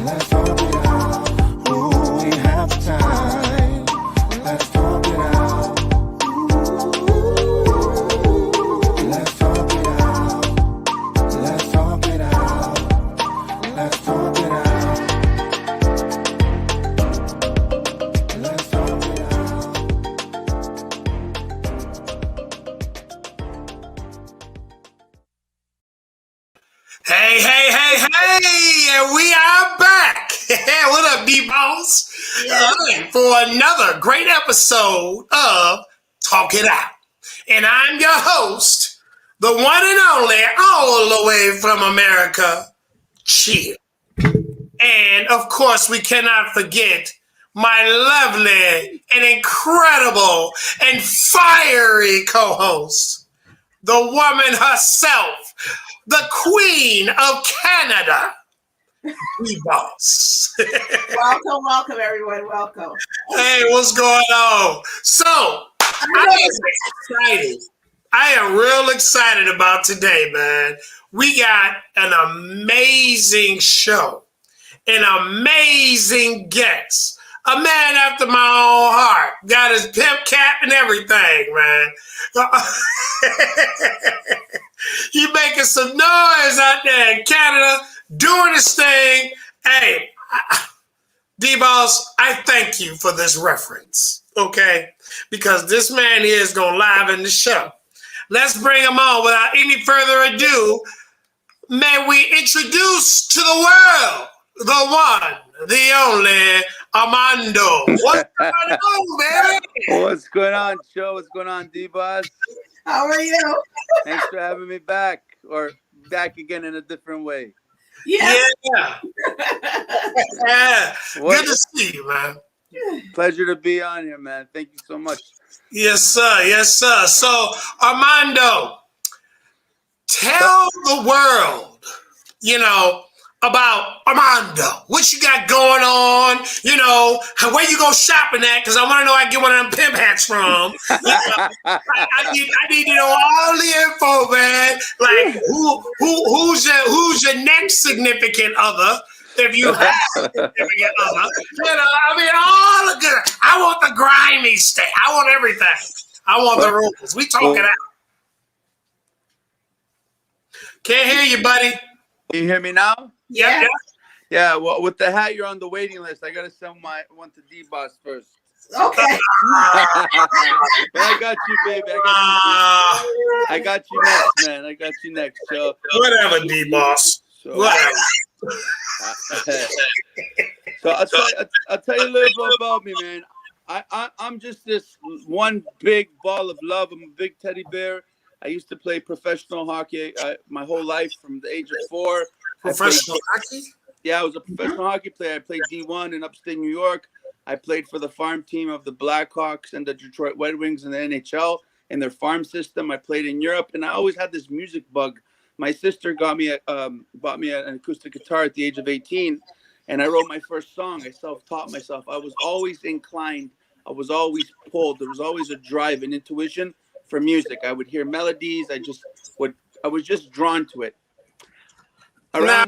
Let's talk it out. Ooh, we have time. Let's talk it out. Let's talk it out. Let's talk it out. Let's talk it out. Let's talk it out. Hey, and we are back. What up, D-Boss? For another great episode of Talk It Out. And I'm your host, the one and only, all the way from America, Chill. And, of course, we cannot forget my lovely and incredible and fiery co-host, the woman herself, the Queen of Canada, D-Boss. Welcome, everyone. Welcome. Hey, what's going on? So, I am excited. I am real excited about today, man. We got an amazing show, an amazing guest, a man after my own heart. Got his pimp cap and everything, man. He making some noise out there in Canada, doing his thing. Hey, D-Boss, I thank you for this reference, okay? Because this man here is going to liven the show. Let's bring him on. Without any further ado, may we introduce to the world the one, the only, Armando. What's going on, man? What's going on, Joe? What's going on, D-Boss? How are you? Thanks for having me back, or back again in a different way. Yeah. Good to see you, man. Pleasure to be on here, man. Thank you so much. Yes, sir. Yes, sir. So, Armando, tell the world, about Armando. What you got going on? Where you go shopping at? Because I want to know where I get one of them pimp hats from. I need to know all the info, man. Like who's your next significant other? If you have a significant other, all the good. I want the grimy state. I want everything. I want the rules. We talking out. Can't hear you, buddy. Can you hear me now? Yeah. Yeah, well, with the hat, you're on the waiting list. I got to send my one to D-Boss first. Okay. But I got you, baby. I got you next, man. I got you next. So, whatever, D-Boss. Whatever. So I'll tell you a little bit about me, man. I'm just this one big ball of love. I'm a big teddy bear. I used to play professional hockey my whole life from the age of 4. Professional hockey? Yeah, I was a professional hockey player. I played D1 in upstate New York. I played for the farm team of the Blackhawks and the Detroit Red Wings in the NHL in their farm system. I played in Europe, and I always had this music bug. My sister bought me an acoustic guitar at the age of 18, and I wrote my first song. I self-taught myself. I was always inclined. I was always pulled. There was always a drive and intuition for music. I would hear melodies. I was just drawn to it. Now,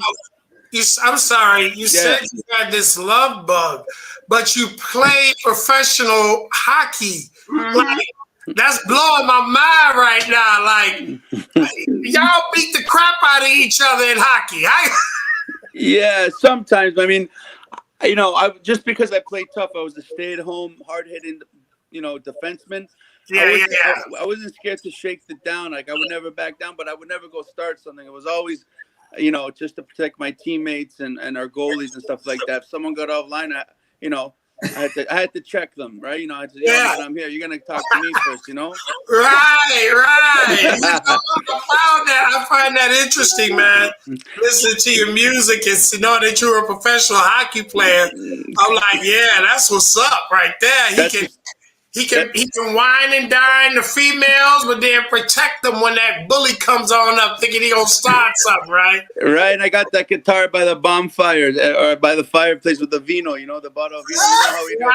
I'm sorry. You said you had this love bug, but you played professional hockey. Mm-hmm. Like, that's blowing my mind right now. Like, y'all beat the crap out of each other in hockey. Yeah, sometimes. I mean, I just because I played tough, I was a stay-at-home, hard-hitting, defenseman. I wasn't scared to shake it down. Like, I would never back down, but I would never go start something. It was always, just to protect my teammates and our goalies and stuff like that. If someone got offline, I had to check them, right? I had to, I'm here. You're gonna talk to me first, Right. I find that interesting, man. Listen to your music and to know that you're a professional hockey player. I'm like, yeah, that's what's up right there. He can wine and dine the females, but then protect them when that bully comes on up, thinking he gonna start something, right? Right. I got that guitar by the bonfire or by the fireplace with the vino. The bottle of vino. You know how we do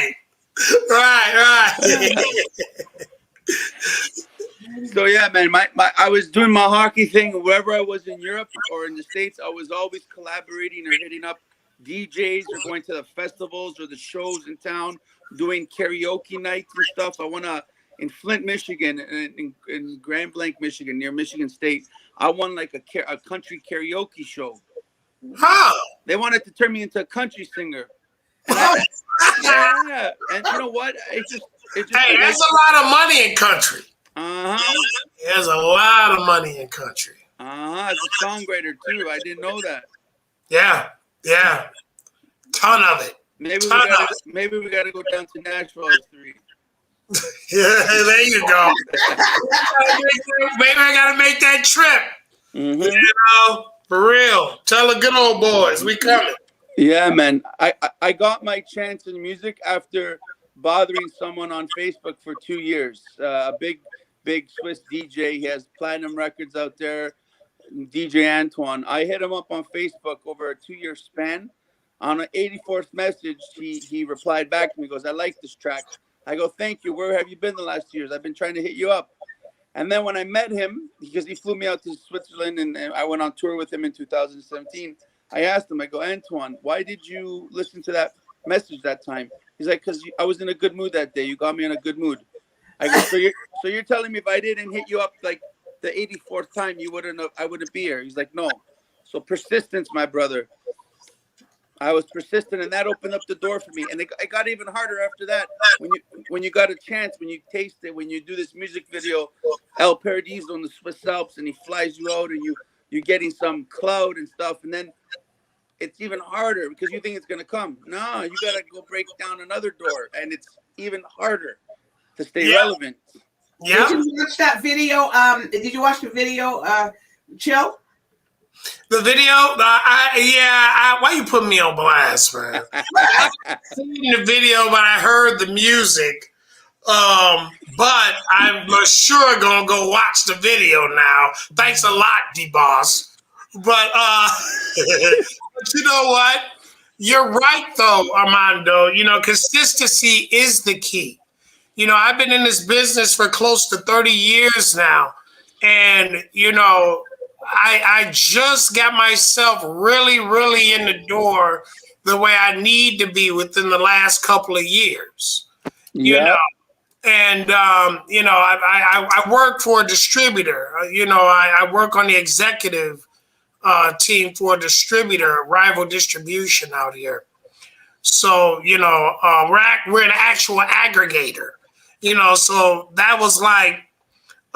it. Right. So yeah, man, I was doing my hockey thing wherever I was in Europe or in the States. I was always collaborating or hitting up DJs or going to the festivals or the shows in town, doing karaoke nights and stuff. I won in Flint, Michigan, in Grand Blanc, Michigan, near Michigan State. I won like a country karaoke show. Huh? They wanted to turn me into a country singer. And yeah. And you know what? It just Hey, there's a lot of money in country. There's a lot of money in country. As a songwriter too. I didn't know that. Yeah. Ton of it. Maybe we gotta go down to Nashville at 3. Yeah, there you go. Maybe I gotta make that trip. Mm-hmm. You know, for real. Tell the good old boys we coming. Yeah, man. I got my chance in music after bothering someone on Facebook for 2 years. A big Swiss DJ. He has platinum records out there. DJ Antoine. I hit him up on Facebook over a 2-year span. On an 84th message, he replied back to me. He goes, "I like this track." I go, "Thank you. Where have you been the last 2 years? I've been trying to hit you up." And then when I met him, because he flew me out to Switzerland and I went on tour with him in 2017, I asked him, I go, "Antoine, why did you listen to that message that time?" He's like, "Because I was in a good mood that day. You got me in a good mood." I go, so you're telling me if I didn't hit you up like the 84th time, I wouldn't be here. He's like, "No." So persistence, my brother. I was persistent, and that opened up the door for me. And it got even harder after that. When you got a chance, when you taste it, when you do this music video, El Paradiso in the Swiss Alps, and he flies you out, and you're getting some cloud and stuff, and then it's even harder because you think it's gonna come. No, you gotta go break down another door, and it's even harder to stay relevant. Yeah. Did you watch that video? Did you watch the video, Chill? The video, why you put me on blast, man? I seen the video, but I heard the music. But I'm sure gonna go watch the video now. Thanks a lot, D-Boss. But but you know what? You're right though, Armando. You know, consistency is the key. You know, I've been in this business for close to 30 years now. And, you know, I just got myself really, really in the door the way I need to be within the last couple of years. You know, and you know, I work for a distributor. You know, I work on the executive team for a distributor, Rival Distribution out here. So, you know, we're an actual aggregator. You know, so that was like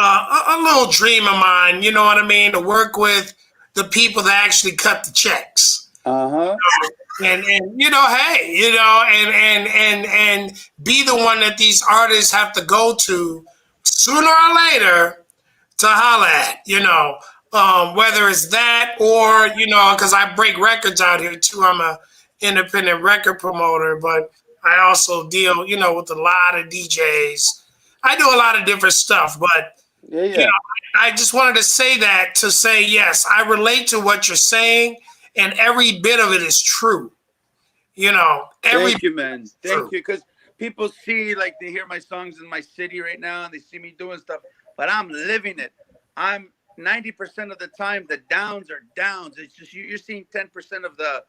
a little dream of mine, you know what I mean, to work with the people that actually cut the checks. And you know, hey, you know, and be the one that these artists have to go to sooner or later to holla at, you know, whether it's that or, you know, because I break records out here too. I'm a independent record promoter, but I also deal, you know, with a lot of DJs. I do a lot of different stuff, but you know, I just wanted to say that to say, yes, I relate to what you're saying, and every bit of it is true. You know, Thank you, man. Thank you. Because people see, like, they hear my songs in my city right now, and they see me doing stuff, but I'm living it. I'm 90% of the time, the downs are downs. It's just you're seeing 10% of the,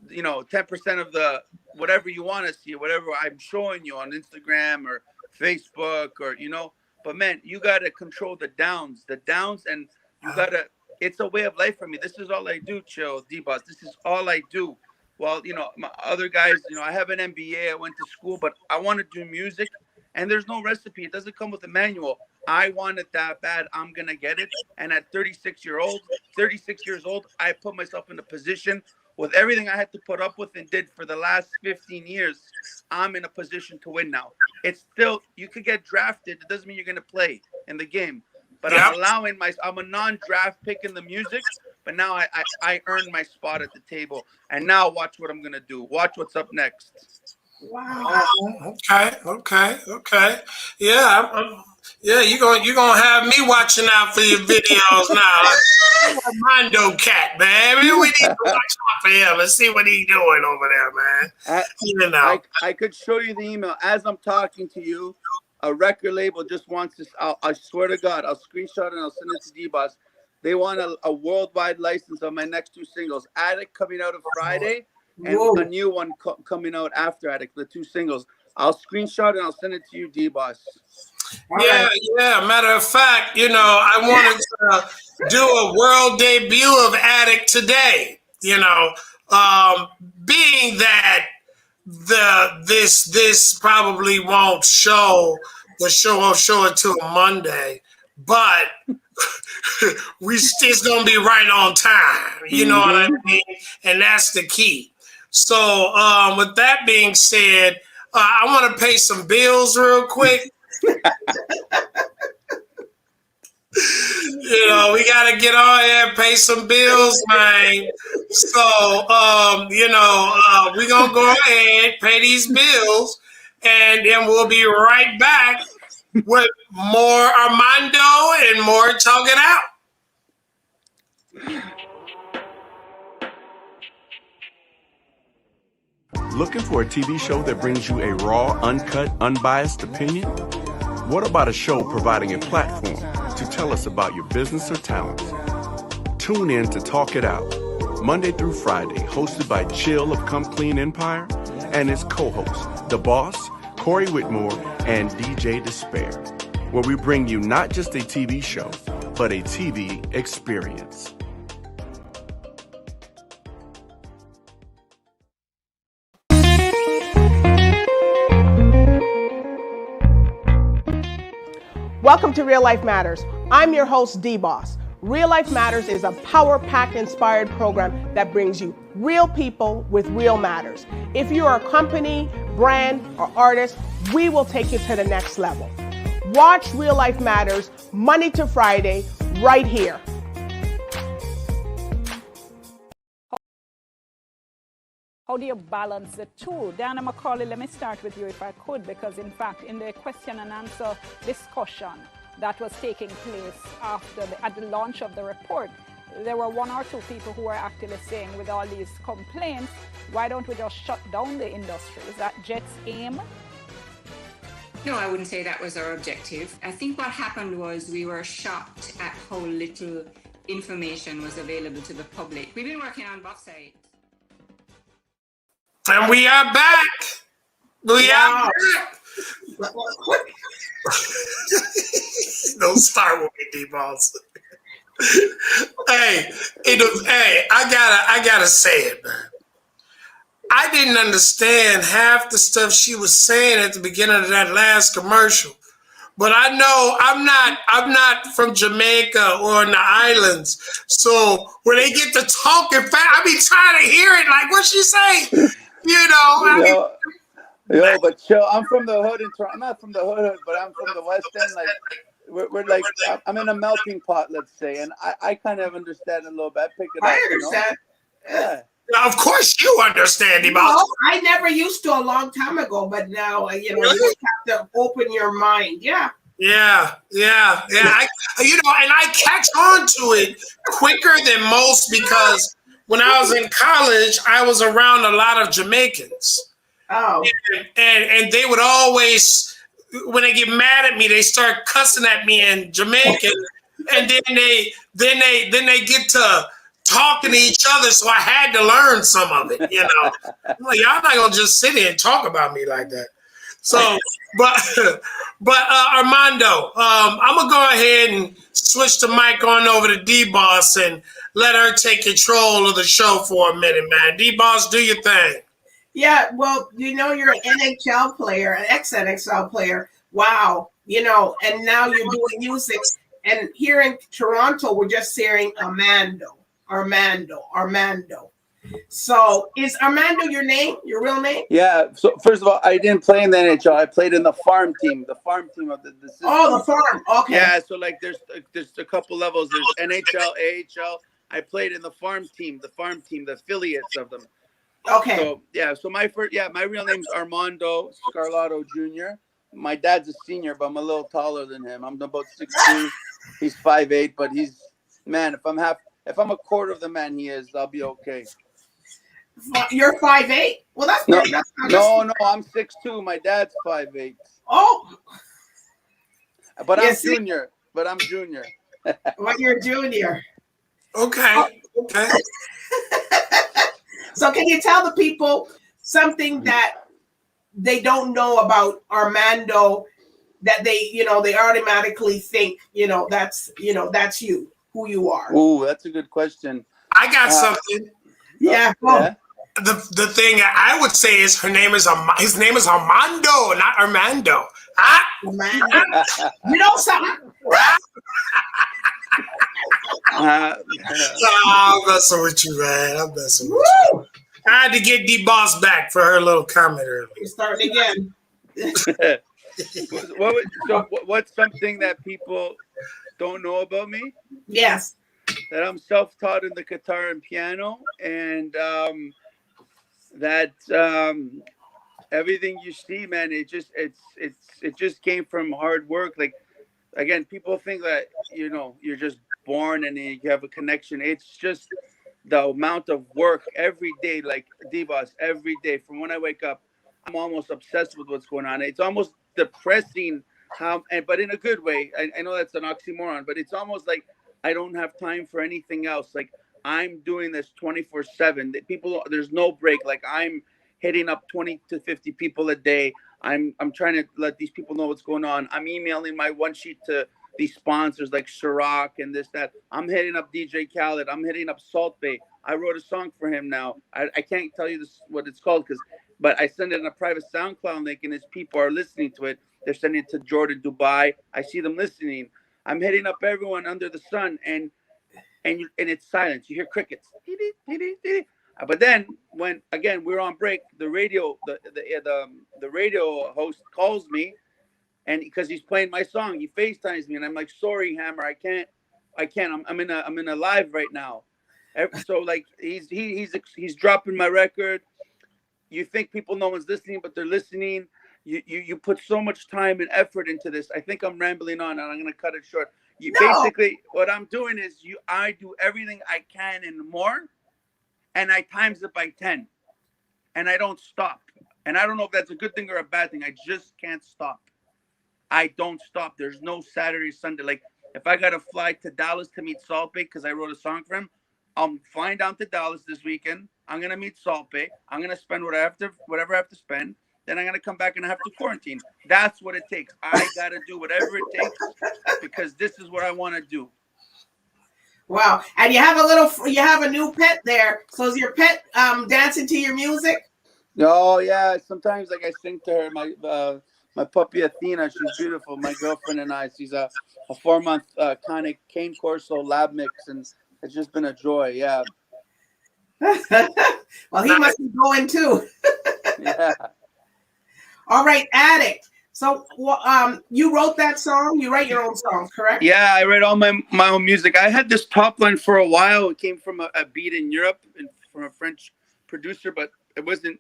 you know, 10% of the whatever you want to see, whatever I'm showing you on Instagram or Facebook or, you know. But man, you got to control the downs, and you got to, it's a way of life for me. This is all I do, Chill, D-Boss. This is all I do. Well, you know, my other guys, you know, I have an MBA, I went to school, but I want to do music, and there's no recipe. It doesn't come with a manual. I want it that bad. I'm going to get it. And at 36 years old, I put myself in a position with everything I had to put up with and did for the last 15 years. I'm in a position to win now. It's still, you could get drafted. It doesn't mean you're going to play in the game. But I'm a non-draft pick in the music. But now I earned my spot at the table. And now watch what I'm going to do. Watch what's up next. Wow. Okay. Yeah, you're gonna have me watching out for your videos now. Armando cat, man. We need to watch out for him and see what he's doing over there, man. You know, I could show you the email as I'm talking to you. a record label just wants this. I swear to God, I'll screenshot and I'll send it to D-Boss. They want a worldwide license of my next 2 singles. Addict coming out of Friday and a new one coming out after Addict, the 2 singles. I'll screenshot and I'll send it to you, D-Boss. Yeah. Matter of fact, I wanted to do a world debut of Addict today. Being that this probably won't show. The show won't show until Monday, but it's gonna be right on time. You know what I mean? And that's the key. So, with that being said, I want to pay some bills real quick. We got to get on here and pay some bills, man. So, we're going to go ahead, pay these bills, and then we'll be right back with more Armando and more Talk It Out. Looking for a TV show that brings you a raw, uncut, unbiased opinion? What about a show providing a platform to tell us about your business or talents? Tune in to Talk It Out, Monday through Friday, hosted by Chill of Come Clean Empire and his co-hosts, The Boss, Corey Whitmore, and DJ Despair, where we bring you not just a TV show, but a TV experience. Welcome to Real Life Matters. I'm your host, D-Boss. Real Life Matters is a power-packed, inspired program that brings you real people with real matters. If you are a company, brand, or artist, we will take you to the next level. Watch Real Life Matters Monday to Friday right here. How do you balance the two? Diana McCauley, let me start with you if I could, because in fact, in the question and answer discussion that was taking place at the launch of the report, there were 1 or 2 people who were actually saying, with all these complaints, why don't we just shut down the industry? Is that Jet's aim? No, I wouldn't say that was our objective. I think what happened was we were shocked at how little information was available to the public. We've been working on both sides. And we are back. We are back. Don't start with me, D-Balls. Hey, I gotta say it, man. I didn't understand half the stuff she was saying at the beginning of that last commercial. But I know I'm not from Jamaica or in the islands. So when they get to talking fast, I be trying to hear it. Like, what she say? But chill. I'm from the hood in Toronto. I'm not from the hood, but I'm from the West End. Like, we're like, I'm in a melting pot, let's say, and I kind of understand a little bit. I understand. Yeah. Now, of course you understand, Emo. Well, I never used to a long time ago, but now, you just have to open your mind. Yeah. Yeah. And I catch on to it quicker than most because when I was in college, I was around a lot of Jamaicans. Oh. And they would always, when they get mad at me, they start cussing at me in Jamaican, and then they get to talking to each other. So I had to learn some of it. I'm like, y'all not gonna just sit here and talk about me like that. So, but Armando, I'm gonna go ahead and switch the mic on over to D-Boss and let her take control of the show for a minute, man. D-Boss, do your thing. Yeah, well, you're an NHL player, an ex-NHL player. Wow, and now you're doing music. And here in Toronto, we're just hearing Armando. So is Armando your name, your real name? Yeah. So first of all, I didn't play in the NHL. I played in the farm team of the system. Oh, the farm. Okay. Yeah. So there's a couple levels. There's NHL, AHL. I played in the farm team, the affiliates of them. Okay. So yeah. So my real name's Armando Scarlato Jr. My dad's a senior, but I'm a little taller than him. I'm about 6'2". He's 5'8", but if I'm a quarter of the man he is, I'll be okay. You're 5'8"? Well, that's no, good. no, I'm 6'2". My dad's 5'8". Oh, But I'm Yes, junior. But I'm junior. well, you're junior. Okay. Okay. So can you tell the people something that they don't know about Armando that they automatically think, that's you, who you are? Oh, that's a good question. I got something. Yeah. Yeah. The thing I would say is his name is Armando, not Armando. Ah, Armando. You know something? I'm messing with you, man. I'm messing with you. Woo! I had to get D Boss back for her little comment earlier. You're starting again. What's something that people don't know about me? Yes. That I'm self-taught in the guitar and piano, and that everything you see, man, it just came from hard work. Like, again, people think that you're just born and you have a connection. It's just the amount of work every day, like D-Boss, every day from when I wake up. I'm almost obsessed with what's going on. It's almost depressing but in a good way. I know that's an oxymoron, but it's almost like I don't have time for anything else. Like, I'm doing this 24/7. There's no break. Like, I'm hitting up 20 to 50 people a day. I'm trying to let these people know what's going on. I'm emailing my one sheet to these sponsors like Ciroc and this, that. I'm hitting up DJ Khaled. I'm hitting up Salt Bay. I wrote a song for him now. I can't tell you what it's called, but I send it in a private SoundCloud link, and his people are listening to it. They're sending it to Jordan, Dubai. I see them listening. I'm hitting up everyone under the sun, and it's silence. You hear crickets. But then when we're on break, the radio host calls me, and because he's playing my song, he FaceTimes me, and I'm like, sorry, Hammer, I can't. I'm in a live right now. So like he's dropping my record. You think no one's listening, but they're listening. You put so much time and effort into this. I think I'm rambling on, and I'm gonna cut it short. Basically, what I'm doing is I do everything I can and more, and I times it by 10, and I don't stop. And I don't know if that's a good thing or a bad thing. I just can't stop. I don't stop. There's no Saturday, Sunday. Like, if I got to fly to Dallas to meet Salt Bay because I wrote a song for him, I'm flying down to Dallas this weekend. I'm going to meet Salt Bay. I'm going to spend whatever I have to spend. Then I'm going to come back and I have to quarantine. That's what it takes. I got to do whatever it takes because this is what I want to do. Wow. And you have a new pet there. So is your pet dancing to your music? Oh, yeah. Sometimes like I sing to her. My puppy Athena, she's beautiful. My girlfriend and I, she's a 4-month cane corso lab mix, and it's just been a joy. Yeah. Well, he must be going too. Yeah. All right, Addict. So, you wrote that song. You write your own songs, correct? Yeah, I write all my own music. I had this top line for a while. It came from a beat in Europe and from a French producer, but I wasn't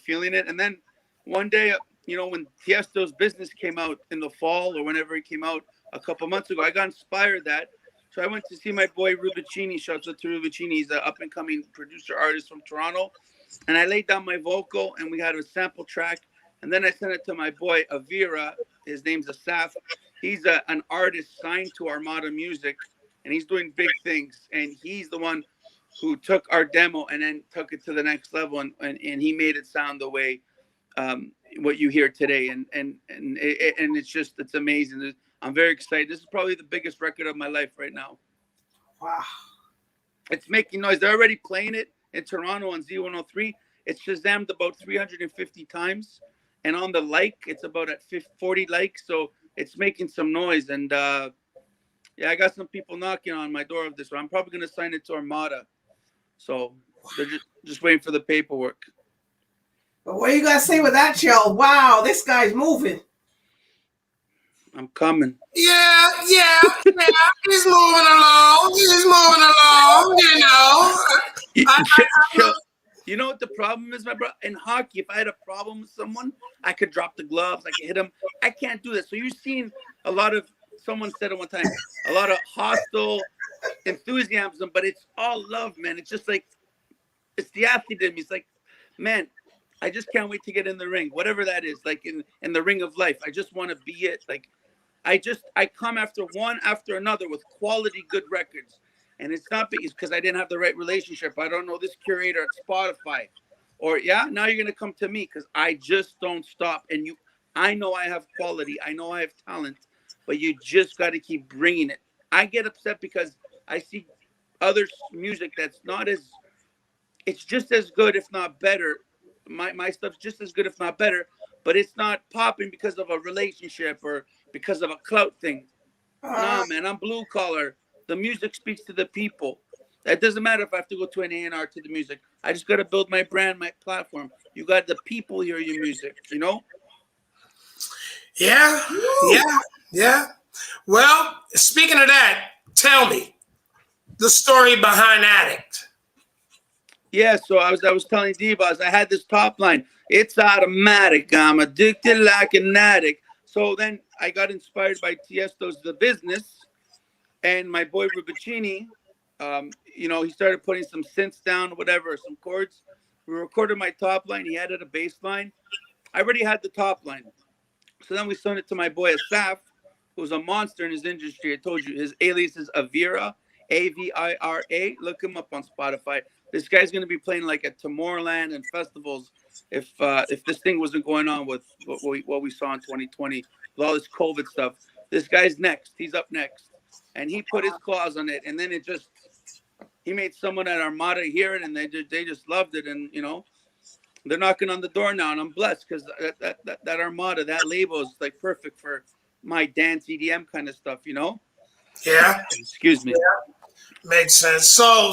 feeling it. And then one day, when Tiesto's Business came out in the fall or whenever it came out a couple months ago, I got inspired that. So I went to see my boy Rubicini. Shouts out to Rubicini. He's an up-and-coming producer artist from Toronto. And I laid down my vocal, and we had a sample track. And then I sent it to my boy Avira. His name's Asaf. He's an artist signed to Armada Music, and he's doing big things. And he's the one who took our demo and then took it to the next level, and he made it sound the way what you hear today. And it's amazing. I'm very excited. This is probably the biggest record of my life right now. Wow. It's making noise. They're already playing it in Toronto on Z103. It's Shazammed about 350 times. And on the it's about at 40 likes. So it's making some noise. And I got some people knocking on my door of this one. I'm probably going to sign it to Armada. So they're just waiting for the paperwork. But what are you going to say with that show? Wow, this guy's moving. I'm coming. Yeah. He's moving along. You know what the problem is, my bro? In hockey, if I had a problem with someone, I could drop the gloves. I could hit him. I can't do this. So you've seen a lot of, someone said it one time, a lot of hostile enthusiasm, but it's all love, man. It's just like, it's the athlete in me. It's like, man, I just can't wait to get in the ring, whatever that is, like in the ring of life. I just want to be it. Like, I come after one after another with quality good records. And it's not because I didn't have the right relationship. I don't know this curator at Spotify. Or now you're gonna come to me because I just don't stop. And I know I have quality, I know I have talent, but you just got to keep bringing it. I get upset because I see other music that's not as, it's just as good if not better. My stuff's just as good if not better, but it's not popping because of a relationship or because of a clout thing. Nah, man, I'm blue collar. The music speaks to the people. It doesn't matter if I have to go to an A&R to the music. I just got to build my brand, my platform. You got the people hear your music, you know? Yeah. Well, speaking of that, tell me the story behind Addict. Yeah, so I was telling D-Boss, I had this top line. It's automatic. I'm addicted like an addict. So then I got inspired by Tiesto's The Business, and my boy Rubicini, he started putting some synths down, whatever, some chords. We recorded my top line. He added a bass line. I already had the top line. So then we sent it to my boy Asaf, who's a monster in his industry. I told you, his alias is Avira, Avira. Look him up on Spotify. This guy's going to be playing like at Tomorrowland and festivals if this thing wasn't going on with what we saw in 2020 with all this COVID stuff. This guy's next. He's up next. And he put his claws on it. And then he made someone at Armada hear it, and they just loved it. And, they're knocking on the door now, and I'm blessed because that Armada, that label is like perfect for my dance EDM kind of stuff, Yeah. Excuse me. Yeah. Makes sense. So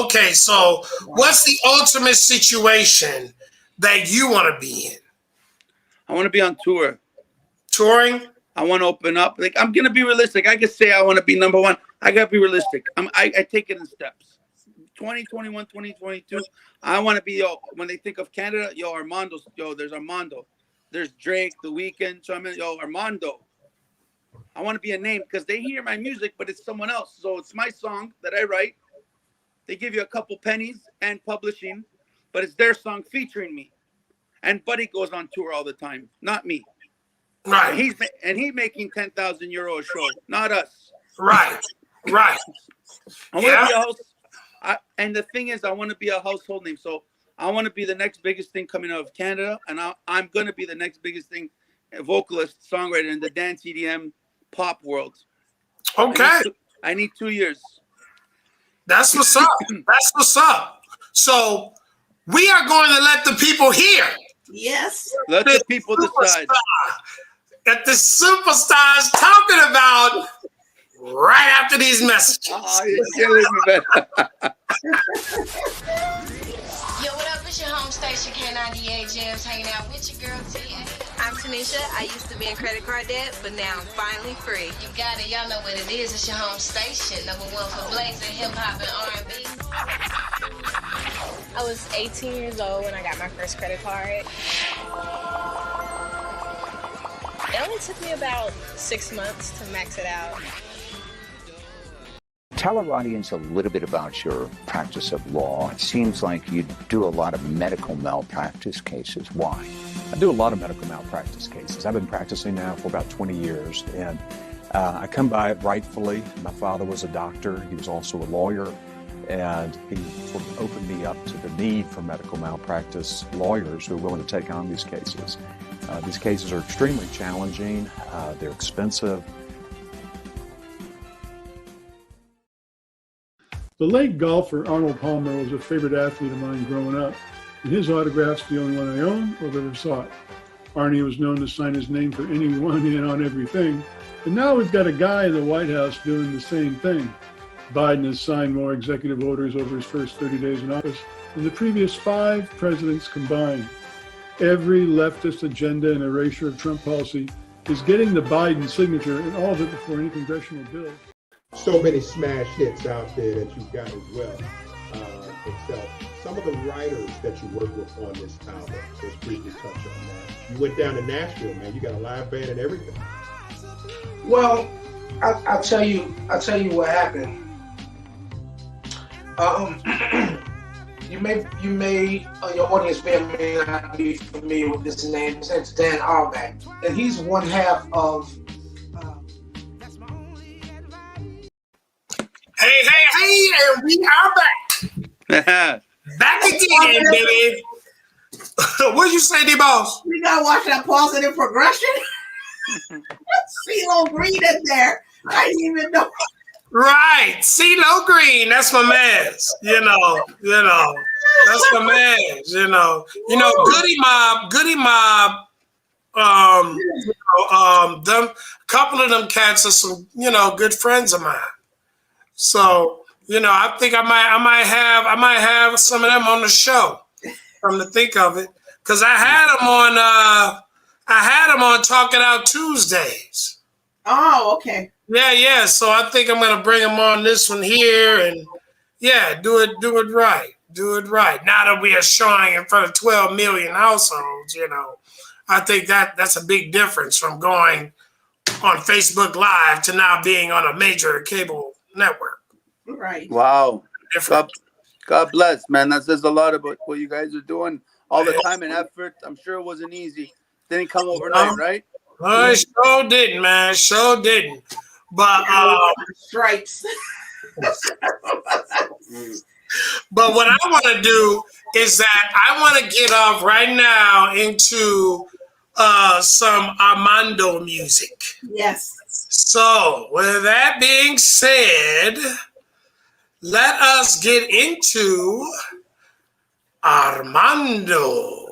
okay. So what's the ultimate situation that you want to be in? I want to be on tour. Touring? I want to open up. Like, I'm gonna be realistic. I could say I want to be number one. I gotta be realistic. I take it in steps. 2021, 2022. I want to be when they think of Canada, Armando. There's Armando. There's Drake, The Weeknd. So Armando. I want to be a name because they hear my music, but it's someone else. So it's my song that I write. They give you a couple pennies and publishing, but it's their song featuring me. And Buddy goes on tour all the time, not me. Right. He's making 10,000 euro a show, not us. Right. I want to be a host. And the thing is, I want to be a household name. So I want to be the next biggest thing coming out of Canada, and I'm going to be the next biggest thing, vocalist, songwriter in the dance EDM pop world. Okay. I need 2 years. That's what's up. So we are going to let the people hear. Yes. Let the people decide. That the superstars talking about right after these messages. Oh, you're killing me, man. Yo, what up? It's your home station, K98 Jams, hanging out with your girl, T.A. I'm Tanisha. I used to be in credit card debt, but now I'm finally free. You got it. Y'all know what it is. It's your home station. #1 for blazing hip-hop and R&B. I was 18 years old when I got my first credit card. It only took me about 6 months to max it out. Tell our audience a little bit about your practice of law. It seems like you do a lot of medical malpractice cases. Why? I do a lot of medical malpractice cases. I've been practicing now for about 20 years, and I come by it rightfully. My father was a doctor. He was also a lawyer, and he sort of opened me up to the need for medical malpractice lawyers who are willing to take on these cases. These cases are extremely challenging. They're expensive. The late golfer Arnold Palmer was a favorite athlete of mine growing up, and his autograph's the only one I own or have ever sought. Arnie was known to sign his name for anyone and on everything, and now we've got a guy in the White House doing the same thing. Biden has signed more executive orders over his first 30 days in office than the previous 5 presidents combined. Every leftist agenda and erasure of Trump policy is getting the Biden signature, and all of it before any congressional bill. So many smash hits out there that you've got as well. Itself. Some of the writers that you work with on this album, let's briefly touch on that. You went down to Nashville, man. You got a live band and everything. Well, I'll tell you what happened. Your audience may not be familiar with this name. His name's Dan Auerbach, and he's one half of hey, and we are back. Back again, baby. What'd you say, D-Boss? We gotta watch that positive progression. CeeLo Green in there. I didn't even know. Right. CeeLo Green. That's my man's. You know. That's my man's, Goody Mob. Them a couple of them cats are some, good friends of mine. So, I think I might have some of them on the show. Come to think of it, because I had them on Talking Out Tuesdays. Oh, okay. Yeah. So I think I'm gonna bring them on this one here, and do it right. Now that we are showing in front of 12 million households, I think that's a big difference from going on Facebook Live to now being on a major cable network. Right. Wow. God bless, man. That says a lot about what you guys are doing. All the time and effort. I'm sure it wasn't easy. Didn't come overnight, right? I sure didn't, man. Sure didn't. But stripes. But what I want to do is that I want to get off right now into some Armando music. Yes. So, with that being said, let us get into Armando.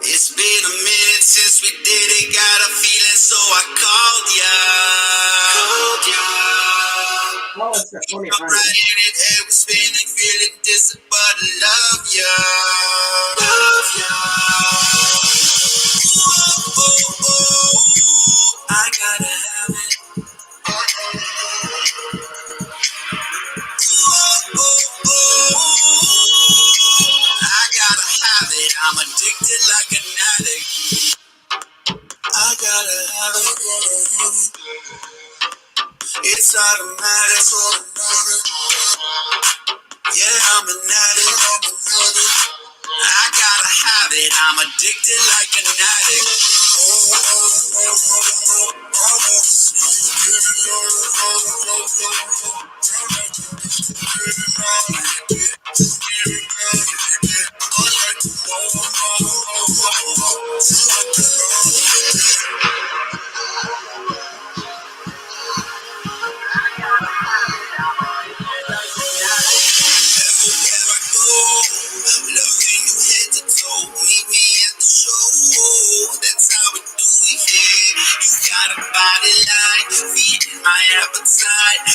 It's been a minute since we did it, got a feeling, so I called ya. Oh, it's only I'm right in it, head was spinning, feeling distant, but I love ya. I gotta have it. I gotta have it. I'm addicted like an addict. I gotta have it. It's automatic. Yeah, I'm an addict. I gotta have it. I'm addicted like an addict.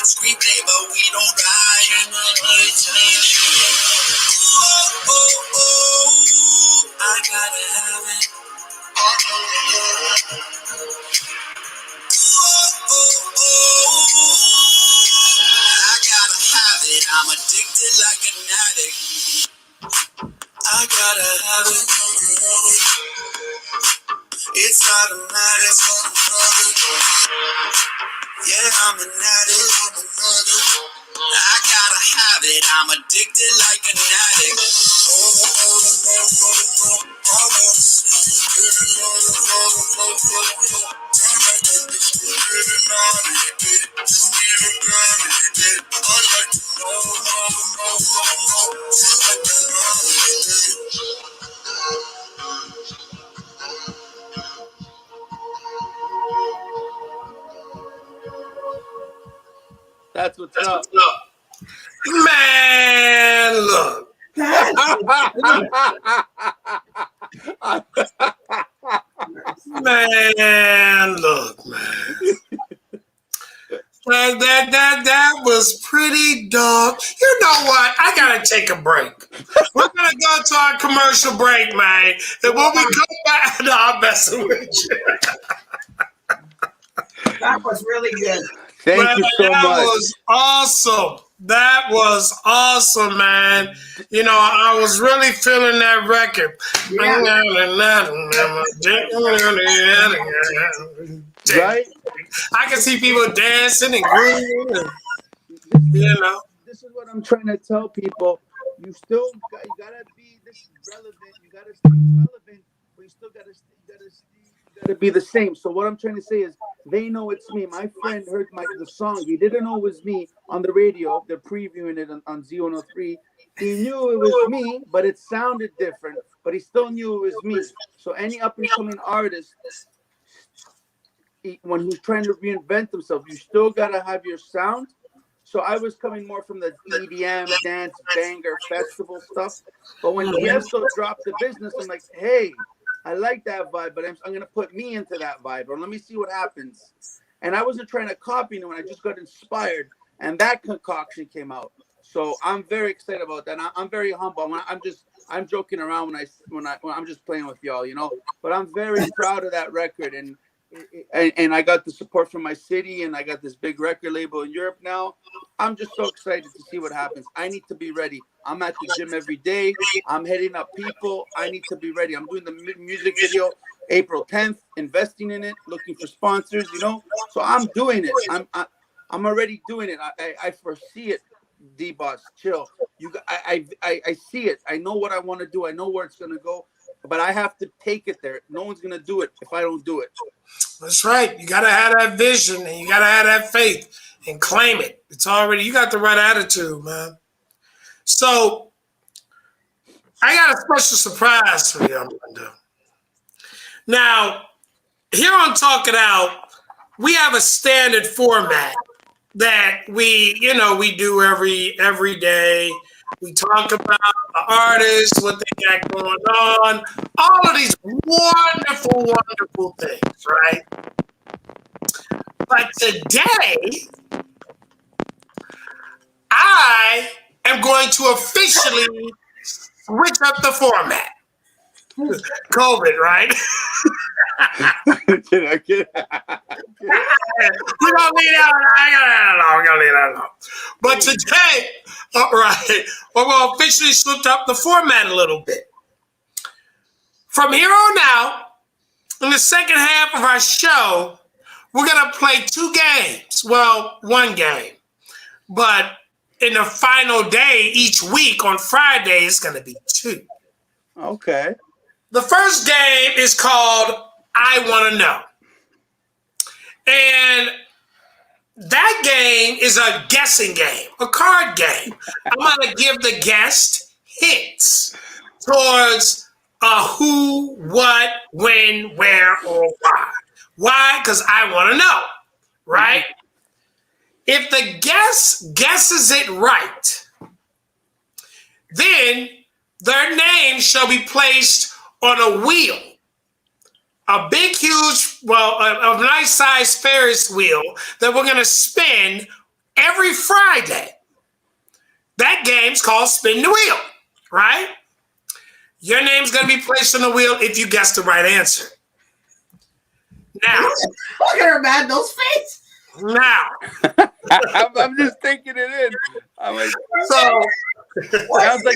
Scream play, but we don't ride. I gotta have it. I gotta have it. I'm addicted like an addict. I gotta have it. It's automatic. Yeah, I'm an addict. I gotta have it. I'm addicted like an addict. That's what's up. Man, look. Man, look, man. That was pretty dog. You know what? I gotta take a break. We're gonna go to our commercial break, man. And when we come back, no, I'm messing with you. That was really good. Thank you so much. That was awesome, man. I was really feeling that record. Right? I can see people dancing and grooving. This is what I'm trying to tell people. You gotta be this relevant. You gotta stay relevant, but you still gotta to be the same. So what I'm trying to say is they know it's me. My friend heard the song. He didn't know it was me on the radio. They're previewing it on Z103. He knew it was me, but it sounded different. But he still knew it was me. So any up and coming artist, when who's trying to reinvent themselves, you still gotta have your sound. So I was coming more from the EDM, dance, banger, festival stuff. But when Tiesto dropped the business, I'm like, hey, I like that vibe, but I'm going to put me into that vibe. Or let me see what happens. And I wasn't trying to copy anyone. I just got inspired. And that concoction came out. So I'm very excited about that. I'm very humble. I'm joking around when I'm just playing with y'all, you know. But I'm very proud of that record. And I got the support from my city, and I got this big record label in Europe now. I'm just so excited to see what happens. I need to be ready. I'm at the gym every day. I'm hitting up people. I need to be ready. I'm doing the music video April 10th, investing in it, looking for sponsors, you know. So I'm doing it. I'm already doing it. I foresee it. D-Boss, chill. I see it. I know what I want to do. I know where it's gonna go, but I have to take it there. No one's gonna do it if I don't do it. That's right. You gotta have that vision, and you gotta have that faith and claim it. It's already, you got the right attitude, man. So I got a special surprise for you, Armando. Now, here on Talk It Out, we have a standard format that we do every day. We talk about the artists, what they got going on, all of these wonderful, wonderful things, right? But today, I am going to officially switch up the format. COVID, right? We're gonna leave that alone. But today, all right, we're gonna officially switch up the format a little bit. From here on out, in the second half of our show, we're gonna play two games. Well, one game, but in the final day each week on Friday, it's gonna be two. Okay. The first game is called I Want to Know. And that game is a guessing game, a card game. I'm going to give the guest hints towards who, what, when, where, or why. Why? Because I want to know, right? If the guest guesses it right, then their name shall be placed on a wheel, a big, huge, a nice size Ferris wheel that we're going to spin every Friday. That game's called Spin the Wheel, right? Your name's going to be placed on the wheel if you guess the right answer. Now, look at her, man, those face. Now, I'm just thinking it in. I'm like, so. Sounds like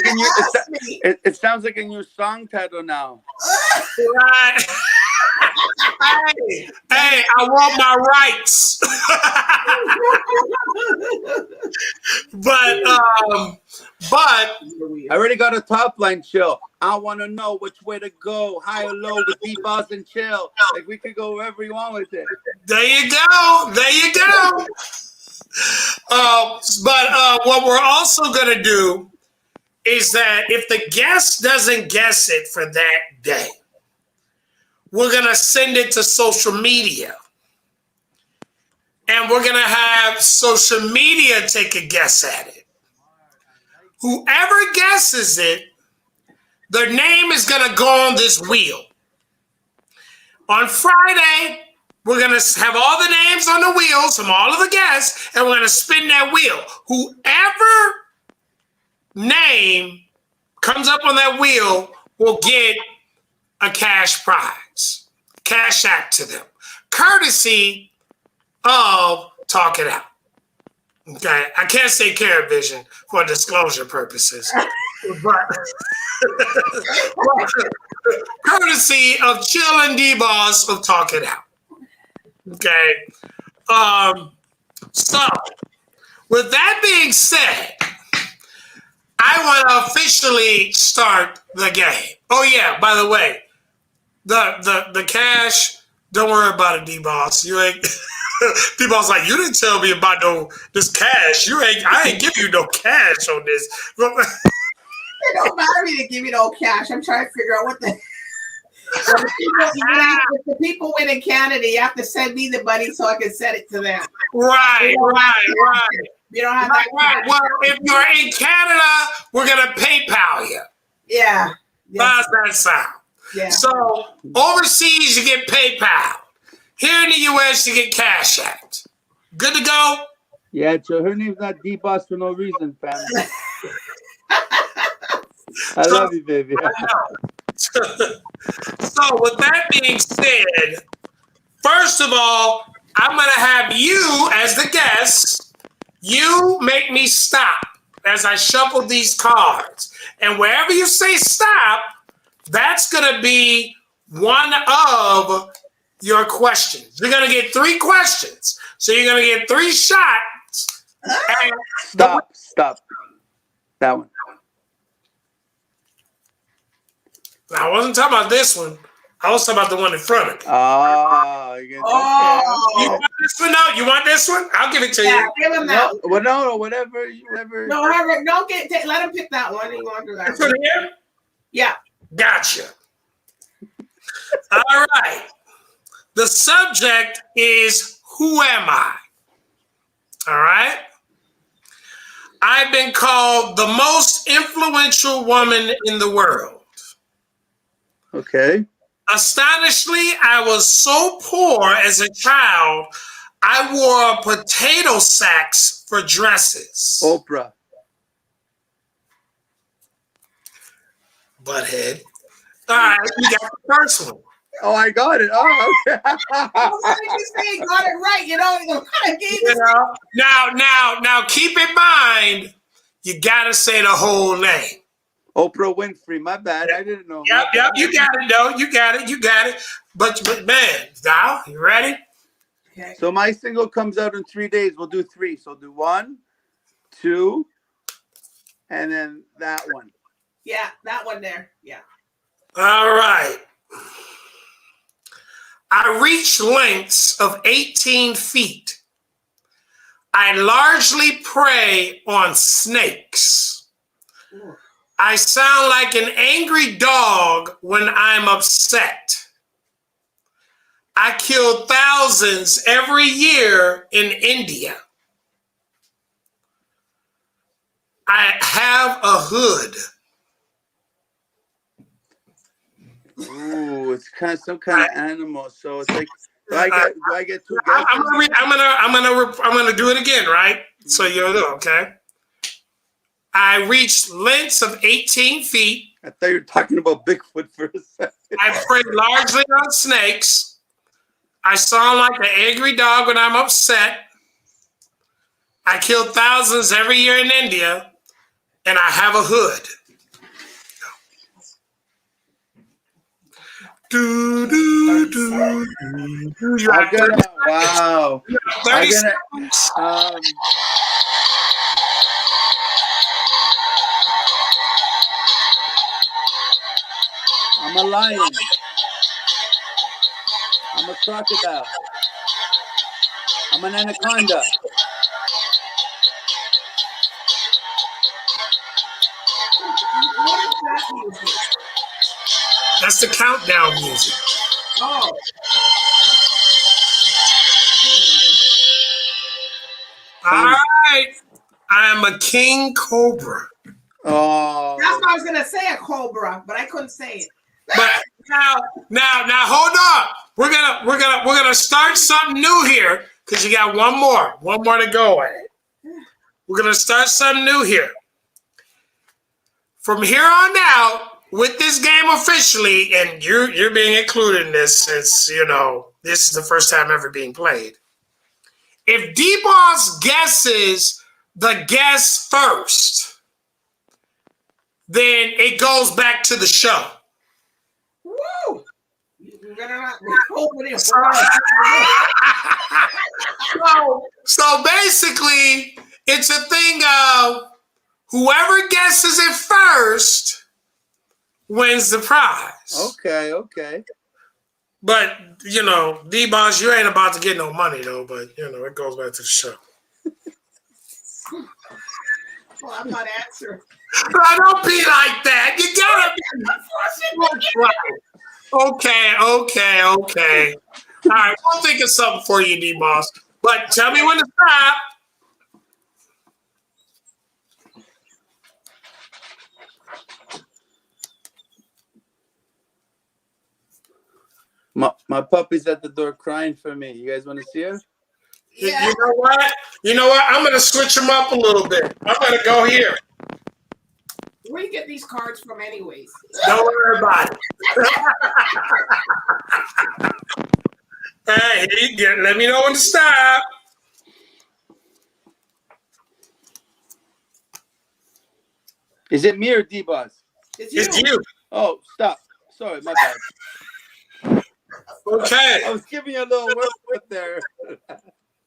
it sounds like a new song title now. Right. Hey, I want my rights. but I already got a top line, chill. I want to know which way to go, high or low with D-Boss and chill. Like we could go wherever you want with it. There you go. There you go. But what we're also going to do is that if the guest doesn't guess it for that day, we're going to send it to social media. And we're going to have social media take a guess at it. Whoever guesses it, their name is going to go on this wheel. On Friday, we're going to have all the names on the wheels from all of the guests, and we're going to spin that wheel. Whoever name comes up on that wheel will get a cash prize, cash app to them, courtesy of Talk It Out. Okay, I can't say CaribVision for disclosure purposes, but courtesy of Chill and D-Boss of Talk It Out. Okay, so with that being said, I want to officially start the game. Oh yeah, by the way, the cash Don't worry about it, D-Boss. You ain't. D-Boss like, you didn't tell me about this cash. I ain't give you no cash on this. It don't matter me to give you no cash. I'm trying to figure out what the. If the people win in Canada, you have to send me the money so I can send it to them. Right. You don't have that. Right. Well, if you're in Canada, we're gonna PayPal you. Yeah. How's that sound? Yeah. So overseas, you get PayPal. Here in the U.S., you get Cash App. Good to go? Yeah, so her name's not D-Boss for no reason, fam. I love you, baby. So with that being said, first of all, I'm going to have you as the guest. You make me stop as I shuffle these cards. And wherever you say stop, that's going to be one of your questions. You're going to get 3 questions. So you're going to get 3 shots. Stop. That one. Now, I wasn't talking about this one. I was talking about the one in front of me. You want this one? No, you want this one? I'll give it to you. Give him that. No, whatever. No, don't let him pick that one. He wants to do that. It's from here? Yeah. Gotcha. All right. The subject is, who am I? All right. I've been called the most influential woman in the world. Okay. Astonishingly, I was so poor as a child, I wore potato sacks for dresses. Oprah. Butthead. All right, you got the first one. Oh, I got it. Oh, okay. Why did you say you got it right? Now, keep in mind, you got to say the whole name. Oprah Winfrey. My bad. I didn't know. Yep. You got it, though. You got it. But man, now, you ready? Okay. So my single comes out in 3 days. We'll do 3. So do 1, 2, and then that one. Yeah, that one there. Yeah. All right. I reach lengths of 18 feet. I largely prey on snakes. Ooh. I sound like an angry dog when I'm upset. I kill thousands every year in India. I have a hood. Ooh, it's kind of some kind of animal. So it's like, do I get 2 guesses? I'm gonna do it again, right? So you'll know, okay? I reached lengths of 18 feet. I thought you were talking about Bigfoot for a second. I prey largely on snakes. I sound like an angry dog when I'm upset. I kill thousands every year in India, and I have a hood. Wow. 30 seconds. I'm a lion. I'm a crocodile. I'm an anaconda. What is that music? That's the countdown music. Oh. All right. I'm a king cobra. Oh. That's what I was gonna say, a cobra, but I couldn't say it. But now, hold on. We're gonna start something new here because you got one more to go at it. We're gonna start something new here. From here on out, with this game officially, and you're being included in this since this is the first time ever being played. If D-Boss guesses the guess first, then it goes back to the show. Woo! You better not open it. So basically, it's a thing of whoever guesses it first wins the prize. Okay. But, you know, D-Boss, you ain't about to get no money, though. But, you know, it goes back to the show. Well, I'm not answering. I don't be like that. You gotta be. Okay. All right, we'll think of something for you, D-Boss. But tell me when to stop. My puppy's at the door crying for me. You guys want to see her? Yeah. You know what? I'm going to switch them up a little bit. I'm going to go here. Where you get these cards from anyways? Don't worry about it. Hey, let me know when to stop. Is it me or D-Boss? It's you. Oh, stop. Sorry, my bad. Okay. I was giving you a little work there.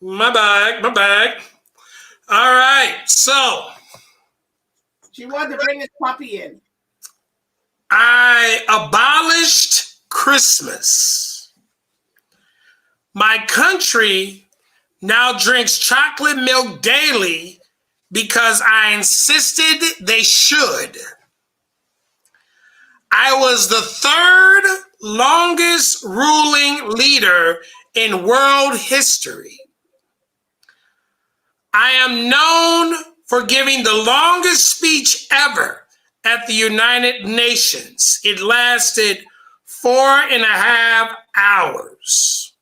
My bag. All right, so. She wanted to bring this puppy in. I abolished Christmas. My country now drinks chocolate milk daily because I insisted they should. I was the third longest ruling leader in world history. I am known for giving the longest speech ever at the United Nations. It lasted 4.5 hours.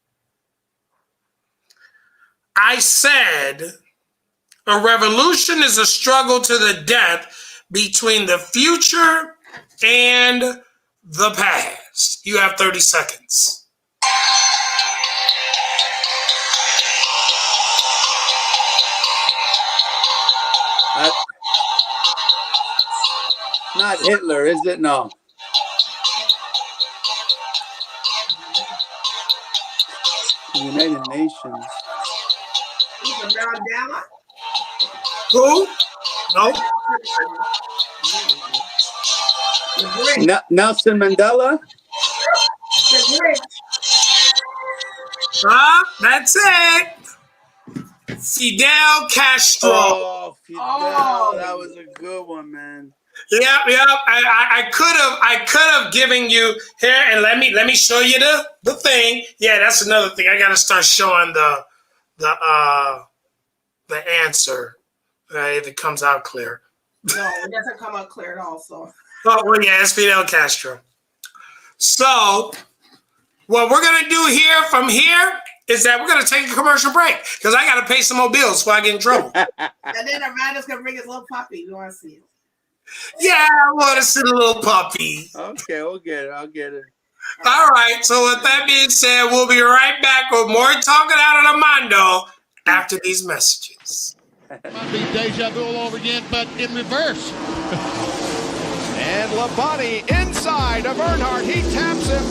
I said, a revolution is a struggle to the death between the future and the past. You have 30 seconds. Not Hitler, is it? No. United Nations. Who? No. Nelson Mandela? That's it. Fidel Castro. Oh, Fidel. That was a good one, man. Yep. I could have given you here, and let me show you the thing. Yeah, that's another thing. I gotta start showing the answer if it comes out clear. No, it doesn't come out clear at all. So. Oh well, yeah, it's Fidel Castro. So what we're gonna do from here is that we're gonna take a commercial break because I gotta pay some more bills before I get in trouble. And then Armando's gonna bring his little puppy. You want to see it? Yeah, I want to see the little puppy. Okay, I'll get it. All right. So with that being said, we'll be right back with more Talking Out of Armando after these messages. Might be deja vu all over again, but in reverse. And Labonte inside of Earnhardt. He taps him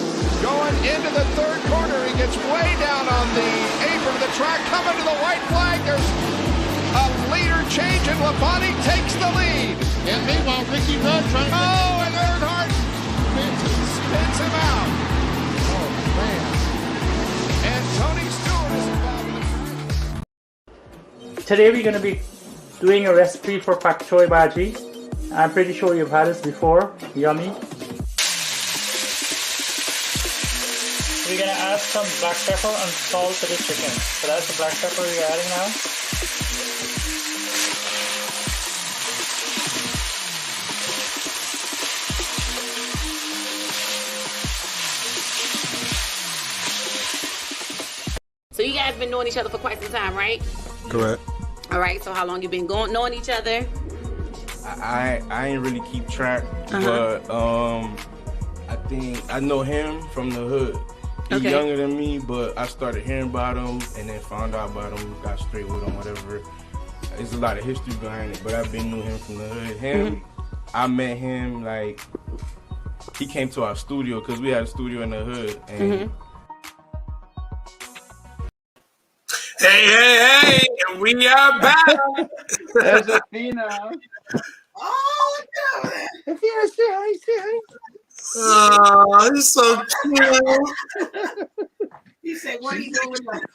going into the third quarter. He gets way down on the apron of the track, coming to the white flag. There's a leader change, and Labonte takes the lead. And meanwhile, Ricky Rudd trying to... Oh, and Earnhardt spins him out. Oh, man. And Tony Stewart is involved. Today we're going to be doing a recipe for pak choi bhaji. I'm pretty sure you've had this before. Yummy. We're going to add some black pepper and salt to the chicken. So that's the black pepper we're adding now. So you guys been knowing each other for quite some time, right? Correct. All right. So how long you been knowing each other? I ain't really keep track, but I think I know him from the hood. He's younger than me, but I started hearing about him and then found out about him, got straight with him, whatever. There's a lot of history behind it, but I've been knew him from the hood. Him, I met him like he came to our studio because we had a studio in the hood. And Hey, we are back. There's Athena. Oh, look at that. Athena, say hi. Oh, he's so cute. He said, "What are you doing with that?"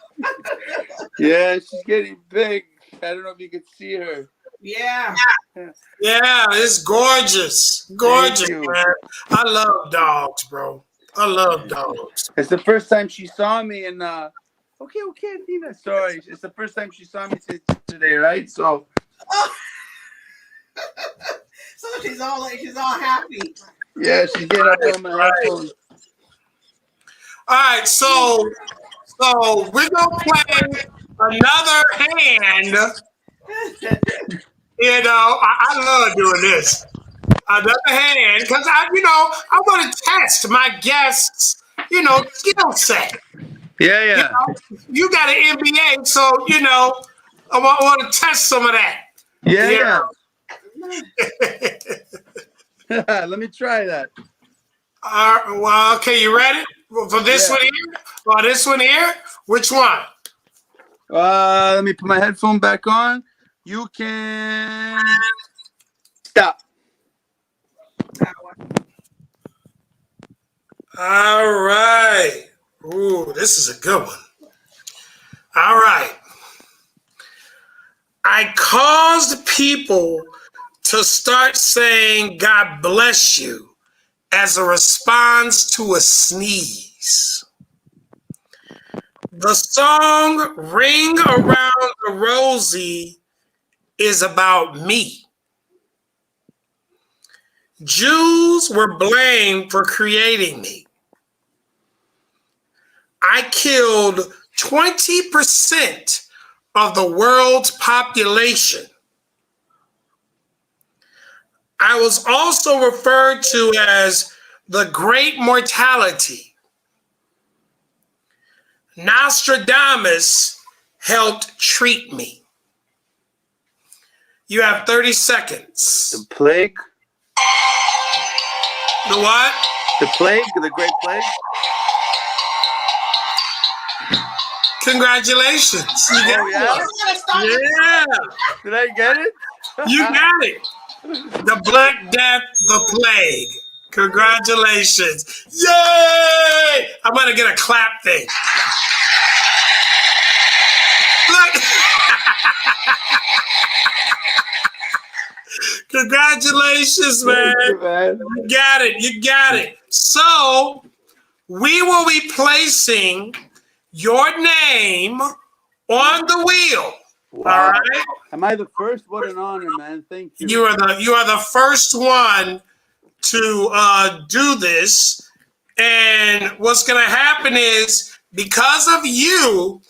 Yeah, she's getting big. I don't know if you can see her. Yeah. Yeah, it's gorgeous. Gorgeous, man. I love dogs, bro. I love dogs. It's the first time she saw me, and okay, Nina. Sorry, it's the first time she saw me today, right? So, So she's all happy. yeah, she's getting up on my headphones. All right, so we're gonna play another hand. You know, I love doing this. Another hand, because I want to test my guests, skill set. Yeah. You got an MBA, so I want to test some of that. Yeah. Let me try that. Well, okay, you ready for this one here? Or this one here? Which one? Let me put my headphone back on. You can stop. All right. Ooh, this is a good one. All right. I caused people to start saying God bless you as a response to a sneeze. The song Ring Around the Rosie is about me. Jews were blamed for creating me. I killed 20% of the world's population. I was also referred to as the Great Mortality. Nostradamus helped treat me. You have 30 seconds. The plague? The what? The plague? The Great Plague? Congratulations. You got it. Yeah. Did I get it? You got it. The Black Death, the Plague. Congratulations. Yay! I'm going to get a clap thing. Look. Congratulations, man. Thank you, man. You got it. So, we will be placing your name on the wheel. Wow. All right. Am I the first? What an honor, man. Thank you. You are the first one to do this. And what's going to happen is, because of you,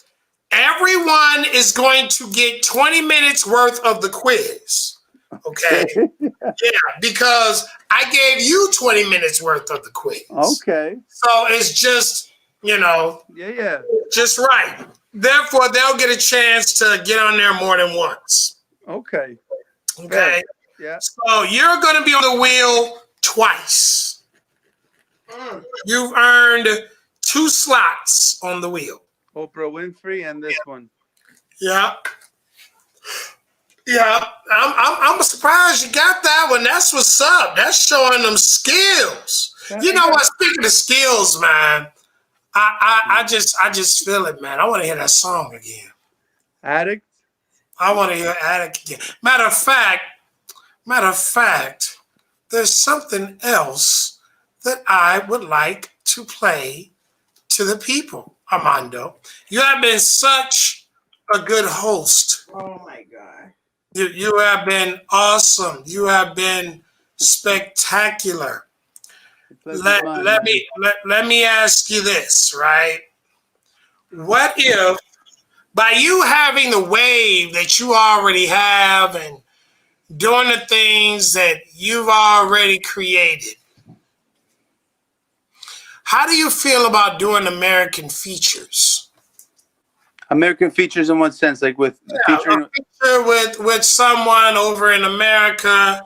everyone is going to get 20 minutes worth of the quiz. Okay. Yeah, because I gave you 20 minutes worth of the quiz. Okay. So it's just, Yeah. just right. Therefore, they'll get a chance to get on there more than once. Okay. Okay. Yeah. So you're going to be on the wheel twice. You've earned 2 slots on the wheel. Oprah Winfrey and this one. Yeah. Yeah. I'm surprised you got that one. That's what's up. That's showing them skills. You know what? Speaking of skills, man, I just feel it, man. I want to hear that song again. Addict? I want to hear Addict again. Matter of fact, there's something else that I would like to play to the people, Armando. You have been such a good host. Oh my God. You have been awesome. You have been spectacular. Let me ask you this, right? What if, by you having the wave that you already have and doing the things that you've already created, how do you feel about doing American features? American features in what sense? Like with featuring a feature with someone over in America,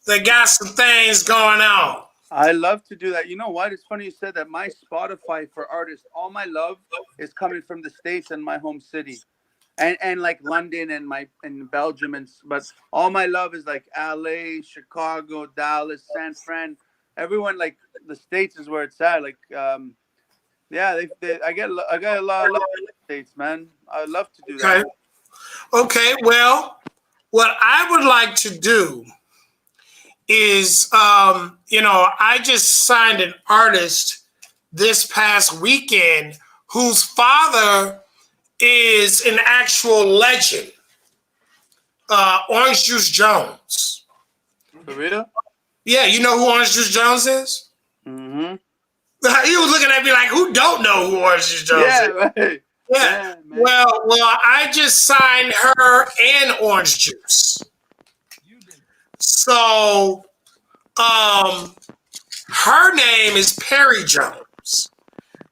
that got some things going on. I love to do that. You know what? It's funny you said that. My Spotify for artists, all my love is coming from the States and my home city. and like London and Belgium but all my love is like LA, Chicago, Dallas, San Fran. Everyone like the States is where it's at. Like yeah, I got a lot of love in the States, man. I'd love to do that. Okay. Well, what I would like to do is, I just signed an artist this past weekend whose father is an actual legend, Orange Juice Jones. For real? Yeah, you know who Orange Juice Jones is? Mm-hmm. He was looking at me like, who don't know who Orange Juice Jones is? Right. Yeah. Well, I just signed her and Orange Juice. So, her name is Perry Jones.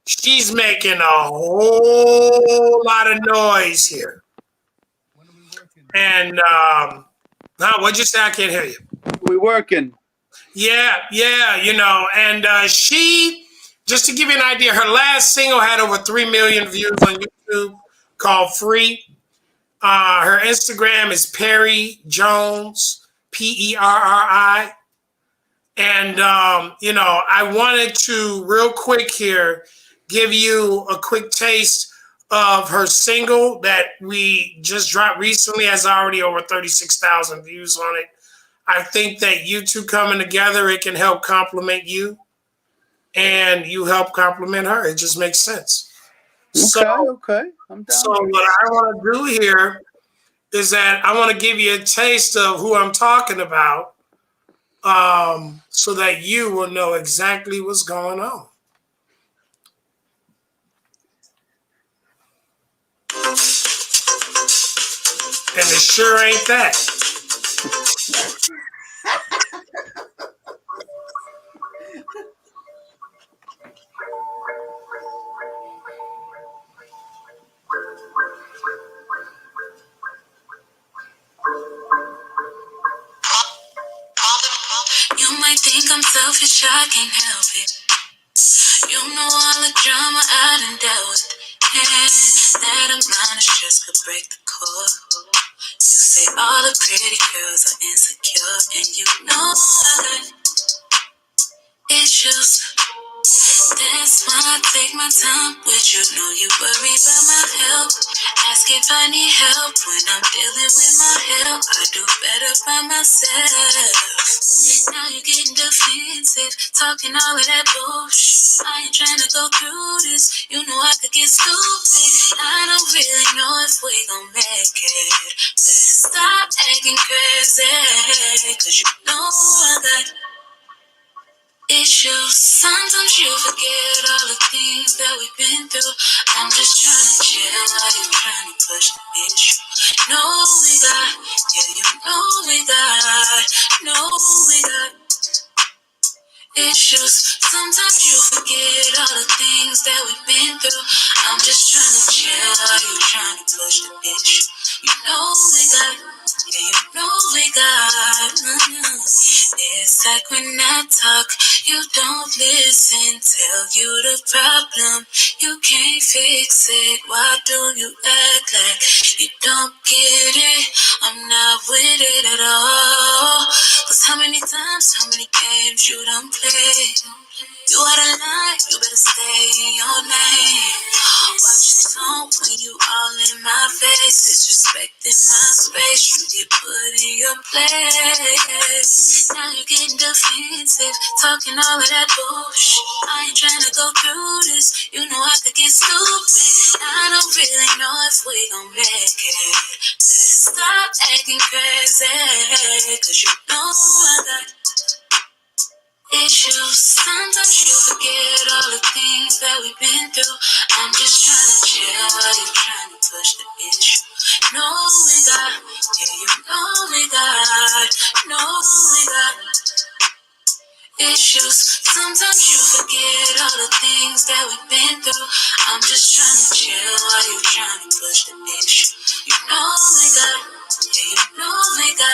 She's making a whole lot of noise here. And what'd you say? I can't hear you. We're working. Yeah, and she, just to give you an idea, her last single had over 3 million views on YouTube, called Free. Her Instagram is Perry Jones, Perri. And, I wanted to, real quick here, give you a quick taste of her single that we just dropped recently, has already over 36,000 views on it. I think that you two coming together, it can help complement you, and you help complement her. It just makes sense. Okay. I'm down. So what I want to do here is that I want to give you a taste of who I'm talking about, so that you will know exactly what's going on. And it sure ain't that. You might think I'm selfish, I can't help it. You know all the drama I done dealt with. And that amount of stress could break the core. You say all the pretty girls are insecure, and you know I got issues. That's why I take my time with you. Know you worry about my health. Ask if I need help when I'm dealing with my health. I do better by myself. Now you're getting defensive, talking all of that bullshit. I ain't trying to go through this. You know I could get stupid. I don't really know if we gon' make it. Let's stop acting crazy, 'cause you know I got issues. Sometimes you forget all the things that we've been through. I'm just trying to chill while you trying to push the issue. No, we got, yeah, you know we got, no, we got issues. Sometimes you forget all the things that we've been through. I'm just trying to chill while you trying to push the issue. You know we got, yeah, you know we got. It's like when I talk, you don't listen. Tell you the problem, you can't fix it. Why do you act like you don't get it? I'm not with it at all. 'Cause how many times, how many games you done played? You out of line, you better stay in your lane. Watch your tone when you all in my face. Disrespecting my space, you get put in your place. Now you're getting defensive, talking all of that bullshit. I ain't trying to go through this. You know I could get stupid. I don't really know if we gon' make it. Let's stop acting crazy, 'cause you know I got issues. Sometimes you forget all the things that we've been through. I'm just trying to chill while you trying to push the issue. No, we got, yeah, you know we got, no, we got issues. Sometimes you forget all the things that we've been through. I'm just trying to chill while you trying to push the issue. You know we got, yeah, you know we got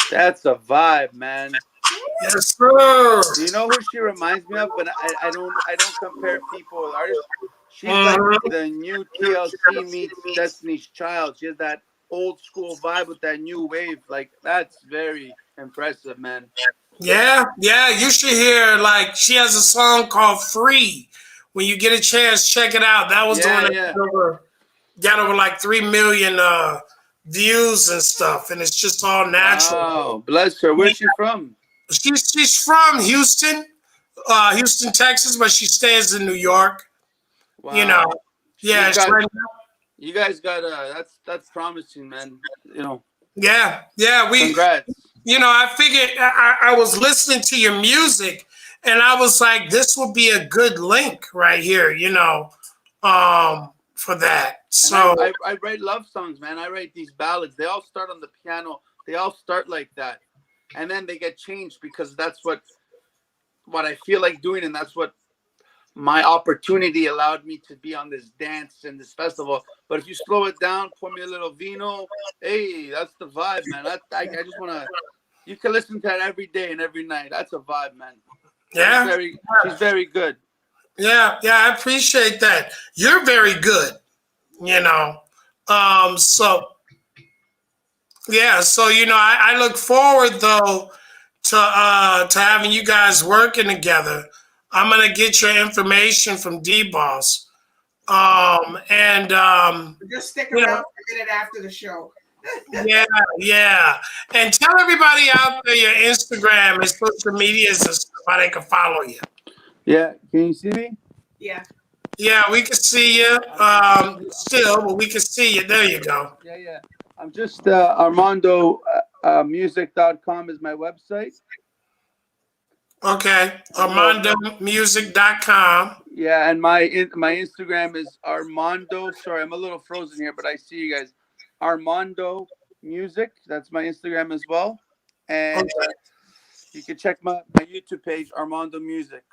That's a vibe, man. Yes, sir. Do you know who she reminds me of? But I don't compare people with artists. She's like the new TLC meets Destiny's Child. She has that old school vibe with that new wave. Like, that's very impressive, man. Yeah, you should hear, like, she has a song called Free. When you get a chance, check it out. That was the one that got over like 3 million views and stuff, and it's just all natural. Wow, bless her. Where's she from? She's from Houston, Texas, but she stays in New York. Wow. You know, yeah. You guys got that's promising, man. You know. Yeah. Congrats. You know, I figured I was listening to your music, and I was like, this will be a good link right here. You know, for that. So I write love songs, man. I write these ballads. They all start on the piano. They all start like that, and then they get changed because that's what I feel like doing, and that's what my opportunity allowed me to be on this dance and this festival. But if you slow it down, pour me a little vino, hey, that's the vibe, man. I just want to. You can listen to that every day and every night. That's a vibe, man. Yeah, she's very good. Yeah, I appreciate that. You're very good. You know, so you know, I look forward though to having you guys working together. I'm gonna get your information from D-Boss. Just stick around for a minute after the show. Yeah. And tell everybody out there your Instagram and social medias and stuff, how they can follow you. Yeah, can you see me? Yeah. Yeah, we can see you. Still, but we can see you. There you go. Yeah. I'm just Armando music.com is my website. Okay, ArmandoMusic.com. Yeah, and my Instagram is Armando. Sorry, I'm a little frozen here, but I see you guys. Armando Music. That's my Instagram as well. And you can check my YouTube page, Armando Music.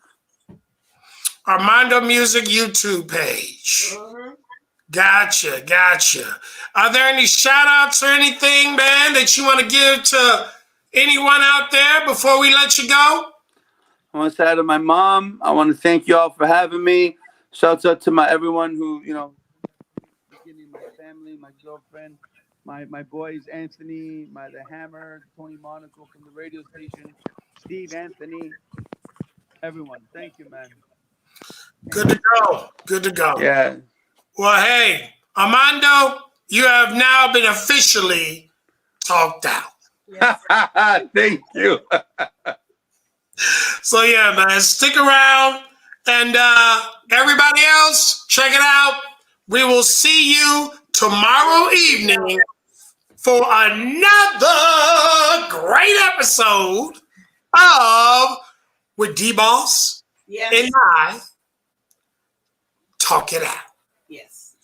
Armando Music YouTube page. Gotcha. Are there any shout outs or anything, man, that you want to give to anyone out there before we let you go? I want to say hi to my mom. I want to thank you all for having me. Shouts out to everyone who, you know, my family, my girlfriend, my boys, Anthony, the Hammer, Tony Monaco from the radio station, Steve, Anthony, everyone. Thank you, man. Good to go. Yeah. Well, hey, Armando, you have now been officially talked out. Yes. Thank you. So yeah, man, stick around, and everybody else, check it out. We will see you tomorrow evening for another great episode of with D-Boss and I Talk It Out. Yes.